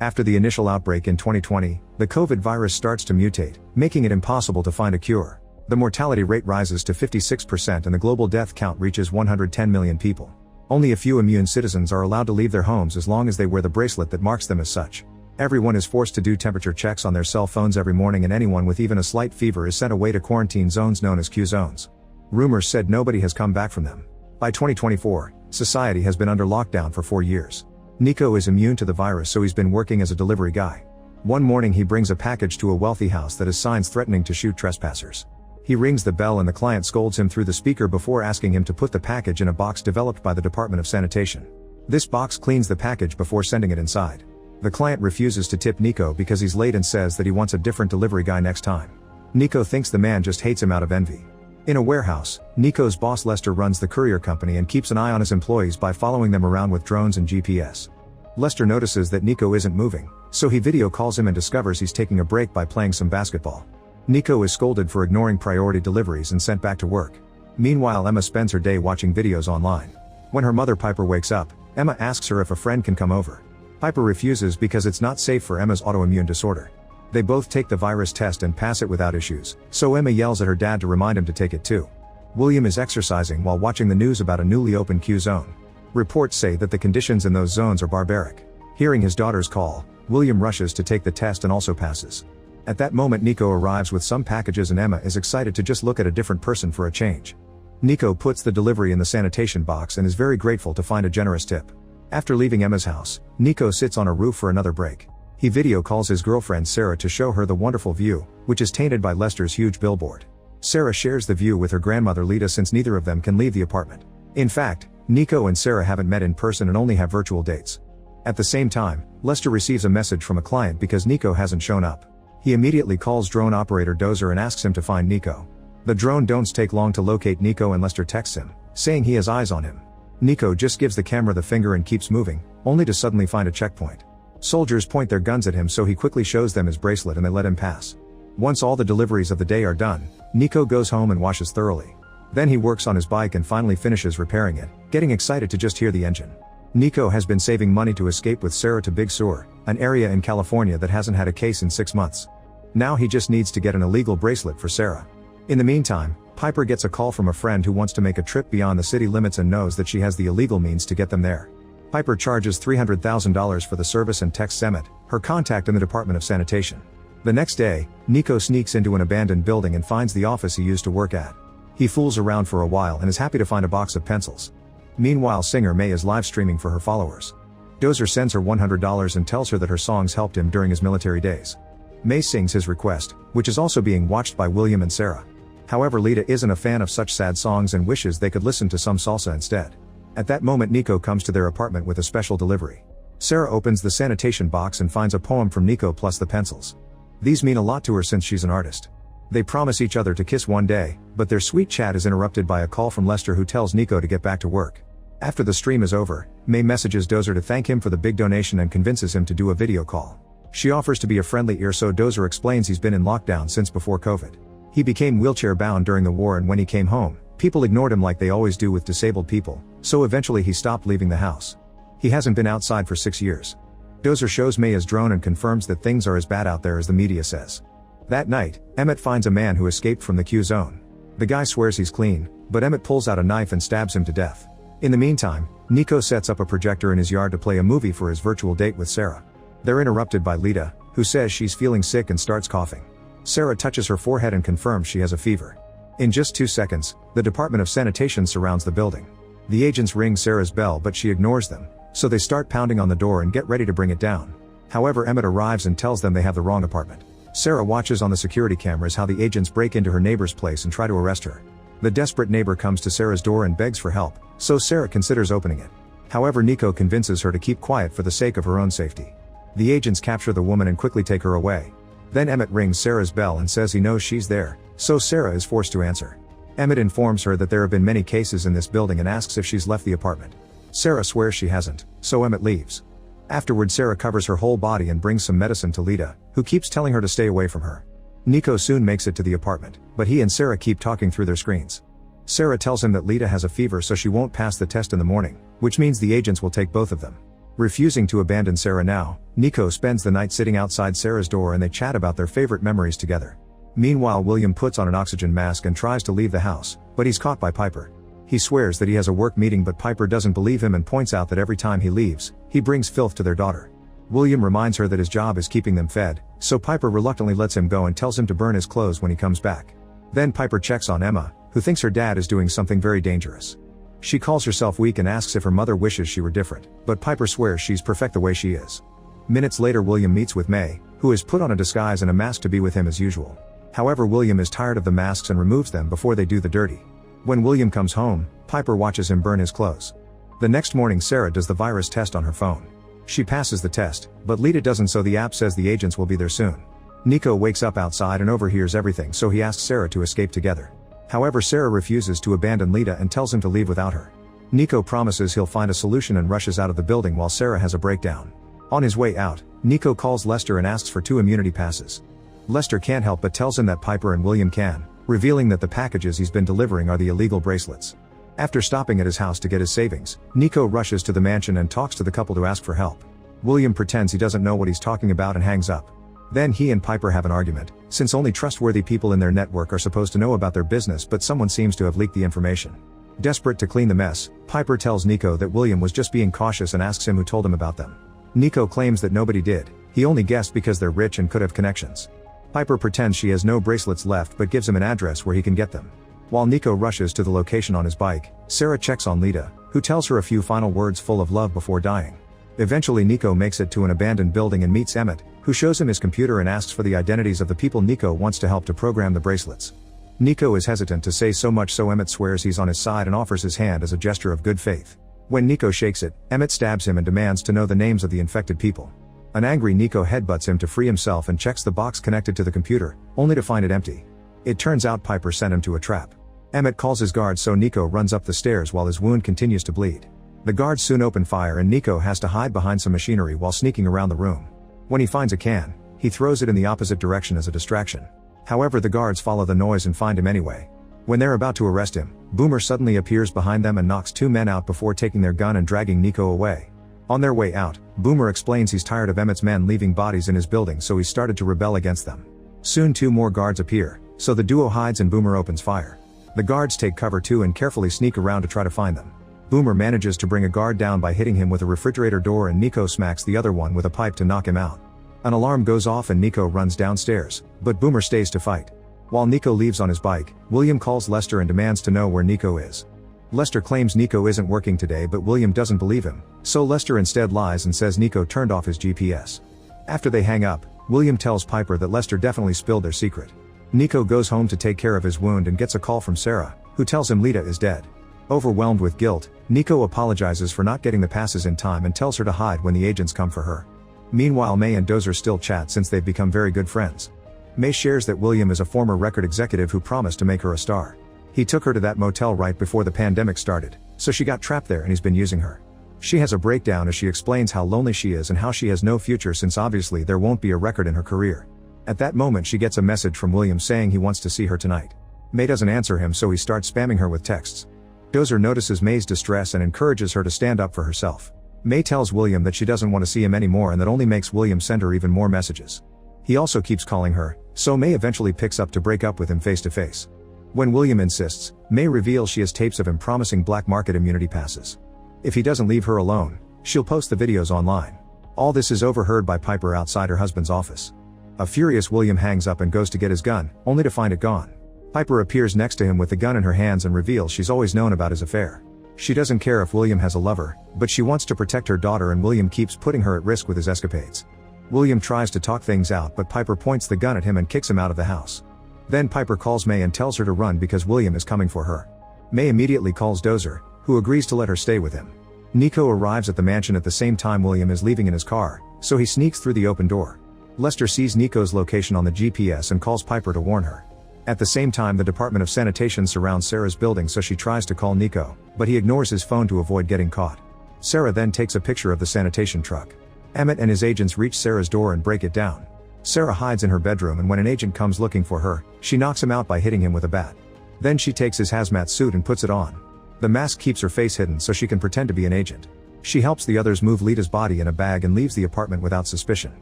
After the initial outbreak in 2020, the COVID virus starts to mutate, making it impossible to find a cure. The mortality rate rises to 56% and the global death count reaches 110 million people. Only a few immune citizens are allowed to leave their homes as long as they wear the bracelet that marks them as such. Everyone is forced to do temperature checks on their cell phones every morning, and anyone with even a slight fever is sent away to quarantine zones known as Q zones. Rumors said nobody has come back from them. By 2024, society has been under lockdown for 4 years. Nico is immune to the virus, so he's been working as a delivery guy. One morning he brings a package to a wealthy house that has signs threatening to shoot trespassers. He rings the bell and the client scolds him through the speaker before asking him to put the package in a box developed by the Department of Sanitation. This box cleans the package before sending it inside. The client refuses to tip Nico because he's late and says that he wants a different delivery guy next time. Nico thinks the man just hates him out of envy. In a warehouse, Nico's boss Lester runs the courier company and keeps an eye on his employees by following them around with drones and GPS. Lester notices that Nico isn't moving, so he video calls him and discovers he's taking a break by playing some basketball. Nico is scolded for ignoring priority deliveries and sent back to work. Meanwhile, Emma spends her day watching videos online. When her mother Piper wakes up, Emma asks her if a friend can come over. Piper refuses because it's not safe for Emma's autoimmune disorder. They both take the virus test and pass it without issues, so Emma yells at her dad to remind him to take it too. William is exercising while watching the news about a newly opened Q zone. Reports say that the conditions in those zones are barbaric. Hearing his daughter's call, William rushes to take the test and also passes. At that moment Nico arrives with some packages and Emma is excited to just look at a different person for a change. Nico puts the delivery in the sanitation box and is very grateful to find a generous tip. After leaving Emma's house, Nico sits on a roof for another break. He video calls his girlfriend Sarah to show her the wonderful view, which is tainted by Lester's huge billboard. Sarah shares the view with her grandmother Lita since neither of them can leave the apartment. In fact, Nico and Sarah haven't met in person and only have virtual dates. At the same time, Lester receives a message from a client because Nico hasn't shown up. He immediately calls drone operator Dozer and asks him to find Nico. The drone don't take long to locate Nico and Lester texts him, saying he has eyes on him. Nico just gives the camera the finger and keeps moving, only to suddenly find a checkpoint. Soldiers point their guns at him, so he quickly shows them his bracelet and they let him pass. Once all the deliveries of the day are done, Nico goes home and washes thoroughly. Then he works on his bike and finally finishes repairing it, getting excited to just hear the engine. Nico has been saving money to escape with Sarah to Big Sur, an area in California that hasn't had a case in 6 months. Now he just needs to get an illegal bracelet for Sarah. In the meantime, Piper gets a call from a friend who wants to make a trip beyond the city limits and knows that she has the illegal means to get them there. Piper charges $300,000 for the service and texts Emmett, her contact in the Department of Sanitation. The next day, Nico sneaks into an abandoned building and finds the office he used to work at. He fools around for a while and is happy to find a box of pencils. Meanwhile, singer May is live streaming for her followers. Dozer sends her $100 and tells her that her songs helped him during his military days. May sings his request, which is also being watched by William and Sarah. However, Lita isn't a fan of such sad songs and wishes they could listen to some salsa instead. At that moment Nico comes to their apartment with a special delivery. Sarah opens the sanitation box and finds a poem from Nico plus the pencils. These mean a lot to her since she's an artist. They promise each other to kiss one day, but their sweet chat is interrupted by a call from Lester who tells Nico to get back to work. After the stream is over, May messages Dozer to thank him for the big donation and convinces him to do a video call. She offers to be a friendly ear, so Dozer explains he's been in lockdown since before COVID. He became wheelchair bound during the war, and when he came home, people ignored him like they always do with disabled people, so eventually he stopped leaving the house. He hasn't been outside for 6 years. Dozer shows May his drone and confirms that things are as bad out there as the media says. That night, Emmett finds a man who escaped from the Q zone. The guy swears he's clean, but Emmett pulls out a knife and stabs him to death. In the meantime, Nico sets up a projector in his yard to play a movie for his virtual date with Sarah. They're interrupted by Lita, who says she's feeling sick and starts coughing. Sarah touches her forehead and confirms she has a fever. In just 2 seconds, the Department of Sanitation surrounds the building. The agents ring Sarah's bell, but she ignores them, so they start pounding on the door and get ready to bring it down. However, Emmett arrives and tells them they have the wrong apartment. Sarah watches on the security cameras how the agents break into her neighbor's place and try to arrest her. The desperate neighbor comes to Sarah's door and begs for help, so Sarah considers opening it. However, Nico convinces her to keep quiet for the sake of her own safety. The agents capture the woman and quickly take her away. Then Emmett rings Sarah's bell and says he knows she's there, so Sarah is forced to answer. Emmett informs her that there have been many cases in this building and asks if she's left the apartment. Sarah swears she hasn't, so Emmett leaves. Afterward, Sarah covers her whole body and brings some medicine to Lita, who keeps telling her to stay away from her. Nico soon makes it to the apartment, but he and Sarah keep talking through their screens. Sarah tells him that Lita has a fever, so she won't pass the test in the morning, which means the agents will take both of them. Refusing to abandon Sarah now, Nico spends the night sitting outside Sarah's door and they chat about their favorite memories together. Meanwhile, William puts on an oxygen mask and tries to leave the house, but he's caught by Piper. He swears that he has a work meeting, but Piper doesn't believe him and points out that every time he leaves, he brings filth to their daughter. William reminds her that his job is keeping them fed, so Piper reluctantly lets him go and tells him to burn his clothes when he comes back. Then Piper checks on Emma, who thinks her dad is doing something very dangerous. She calls herself weak and asks if her mother wishes she were different, but Piper swears she's perfect the way she is. Minutes later, William meets with May, who has put on a disguise and a mask to be with him as usual. However, William is tired of the masks and removes them before they do the dirty. When William comes home, Piper watches him burn his clothes. The next morning, Sarah does the virus test on her phone. She passes the test, but Lita doesn't, so the app says the agents will be there soon. Nico wakes up outside and overhears everything, so he asks Sarah to escape together. However, Sarah refuses to abandon Lita and tells him to leave without her. Nico promises he'll find a solution and rushes out of the building while Sarah has a breakdown. On his way out, Nico calls Lester and asks for 2 immunity passes. Lester can't help but tells him that Piper and William can, revealing that the packages he's been delivering are the illegal bracelets. After stopping at his house to get his savings, Nico rushes to the mansion and talks to the couple to ask for help. William pretends he doesn't know what he's talking about and hangs up. Then he and Piper have an argument, since only trustworthy people in their network are supposed to know about their business, but someone seems to have leaked the information. Desperate to clean the mess, Piper tells Nico that William was just being cautious and asks him who told him about them. Nico claims that nobody did, he only guessed because they're rich and could have connections. Piper pretends she has no bracelets left but gives him an address where he can get them. While Nico rushes to the location on his bike, Sarah checks on Lita, who tells her a few final words full of love before dying. Eventually, Nico makes it to an abandoned building and meets Emmett, who shows him his computer and asks for the identities of the people Nico wants to help to program the bracelets. Nico is hesitant to say so much, so Emmett swears he's on his side and offers his hand as a gesture of good faith. When Nico shakes it, Emmett stabs him and demands to know the names of the infected people. An angry Nico headbutts him to free himself and checks the box connected to the computer, only to find it empty. It turns out Piper sent him to a trap. Emmett calls his guards, so Nico runs up the stairs while his wound continues to bleed. The guards soon open fire and Nico has to hide behind some machinery while sneaking around the room. When he finds a can, he throws it in the opposite direction as a distraction. However, the guards follow the noise and find him anyway. When they're about to arrest him, Boomer suddenly appears behind them and knocks 2 men out before taking their gun and dragging Nico away. On their way out, Boomer explains he's tired of Emmett's men leaving bodies in his building, so he started to rebel against them. Soon 2 more guards appear, so the duo hides and Boomer opens fire. The guards take cover too and carefully sneak around to try to find them. Boomer manages to bring a guard down by hitting him with a refrigerator door, and Nico smacks the other one with a pipe to knock him out. An alarm goes off and Nico runs downstairs, but Boomer stays to fight. While Nico leaves on his bike, William calls Lester and demands to know where Nico is. Lester claims Nico isn't working today, but William doesn't believe him, so Lester instead lies and says Nico turned off his GPS. After they hang up, William tells Piper that Lester definitely spilled their secret. Nico goes home to take care of his wound and gets a call from Sarah, who tells him Lita is dead. Overwhelmed with guilt, Nico apologizes for not getting the passes in time and tells her to hide when the agents come for her. Meanwhile, May and Dozer still chat since they've become very good friends. May shares that William is a former record executive who promised to make her a star. He took her to that motel right before the pandemic started, so she got trapped there and he's been using her. She has a breakdown as she explains how lonely she is and how she has no future since obviously there won't be a record in her career. At that moment, she gets a message from William saying he wants to see her tonight. May doesn't answer him, so he starts spamming her with texts. Dozer notices May's distress and encourages her to stand up for herself. May tells William that she doesn't want to see him anymore, and that only makes William send her even more messages. He also keeps calling her, so May eventually picks up to break up with him face to face. When William insists, May reveals she has tapes of him promising black market immunity passes. If he doesn't leave her alone, she'll post the videos online. All this is overheard by Piper outside her husband's office. A furious William hangs up and goes to get his gun, only to find it gone. Piper appears next to him with the gun in her hands and reveals she's always known about his affair. She doesn't care if William has a lover, but she wants to protect her daughter, and William keeps putting her at risk with his escapades. William tries to talk things out, but Piper points the gun at him and kicks him out of the house. Then Piper calls May and tells her to run because William is coming for her. May immediately calls Dozer, who agrees to let her stay with him. Nico arrives at the mansion at the same time William is leaving in his car, so he sneaks through the open door. Lester sees Nico's location on the GPS and calls Piper to warn her. At the same time, the Department of Sanitation surrounds Sarah's building, so she tries to call Nico, but he ignores his phone to avoid getting caught. Sarah then takes a picture of the sanitation truck. Emmett and his agents reach Sarah's door and break it down. Sarah hides in her bedroom, and when an agent comes looking for her, she knocks him out by hitting him with a bat. Then she takes his hazmat suit and puts it on. The mask keeps her face hidden so she can pretend to be an agent. She helps the others move Lita's body in a bag and leaves the apartment without suspicion.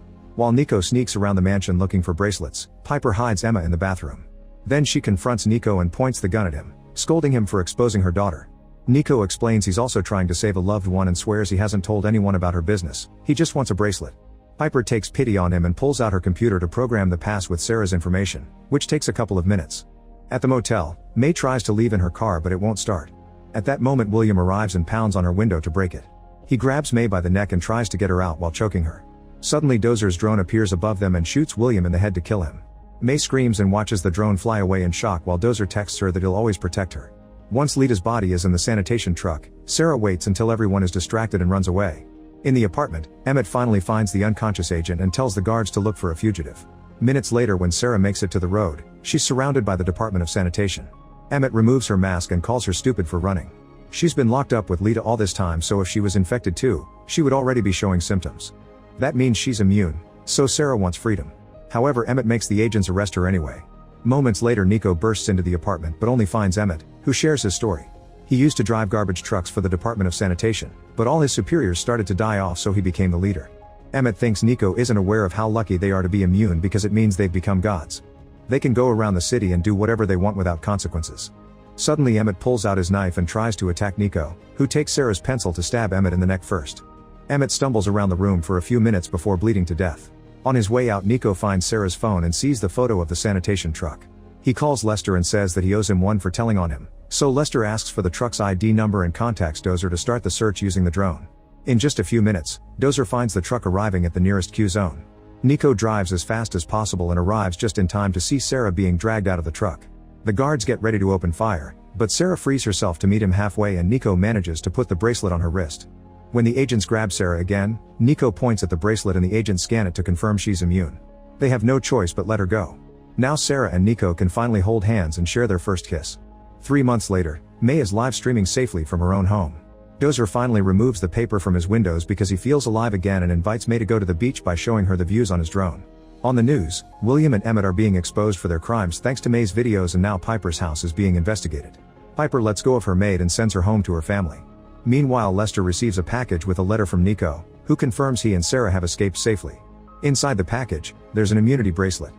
While Nico sneaks around the mansion looking for bracelets, Piper hides Emma in the bathroom. Then she confronts Nico and points the gun at him, scolding him for exposing her daughter. Nico explains he's also trying to save a loved one and swears he hasn't told anyone about her business, he just wants a bracelet. Piper takes pity on him and pulls out her computer to program the pass with Sarah's information, which takes a couple of minutes. At the motel, May tries to leave in her car but it won't start. At that moment William arrives and pounds on her window to break it. He grabs May by the neck and tries to get her out while choking her. Suddenly Dozer's drone appears above them and shoots William in the head to kill him. May screams and watches the drone fly away in shock while Dozer texts her that he'll always protect her. Once Lita's body is in the sanitation truck, Sarah waits until everyone is distracted and runs away. In the apartment, Emmett finally finds the unconscious agent and tells the guards to look for a fugitive. Minutes later when Sarah makes it to the road, she's surrounded by the Department of Sanitation. Emmett removes her mask and calls her stupid for running. She's been locked up with Lita all this time, so if she was infected too, she would already be showing symptoms. That means she's immune, so Sarah wants freedom. However, Emmett makes the agents arrest her anyway. Moments later Nico bursts into the apartment but only finds Emmett, who shares his story. He used to drive garbage trucks for the Department of Sanitation, but all his superiors started to die off, so he became the leader. Emmett thinks Nico isn't aware of how lucky they are to be immune because it means they've become gods. They can go around the city and do whatever they want without consequences. Suddenly Emmett pulls out his knife and tries to attack Nico, who takes Sarah's pencil to stab Emmett in the neck first. Emmett stumbles around the room for a few minutes before bleeding to death. On his way out Nico finds Sarah's phone and sees the photo of the sanitation truck. He calls Lester and says that he owes him one for telling on him, so Lester asks for the truck's ID number and contacts Dozer to start the search using the drone. In just a few minutes, Dozer finds the truck arriving at the nearest Q zone. Nico drives as fast as possible and arrives just in time to see Sarah being dragged out of the truck. The guards get ready to open fire, but Sarah frees herself to meet him halfway and Nico manages to put the bracelet on her wrist. When the agents grab Sarah again, Nico points at the bracelet and the agents scan it to confirm she's immune. They have no choice but let her go. Now Sarah and Nico can finally hold hands and share their first kiss. 3 months later, May is live streaming safely from her own home. Dozer finally removes the paper from his windows because he feels alive again and invites May to go to the beach by showing her the views on his drone. On the news, William and Emmett are being exposed for their crimes thanks to May's videos, and now Piper's house is being investigated. Piper lets go of her maid and sends her home to her family. Meanwhile, Lester receives a package with a letter from Nico, who confirms he and Sarah have escaped safely. Inside the package, there's an immunity bracelet.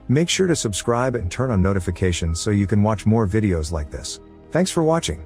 Make sure to subscribe and turn on notifications so you can watch more videos like this. Thanks for watching.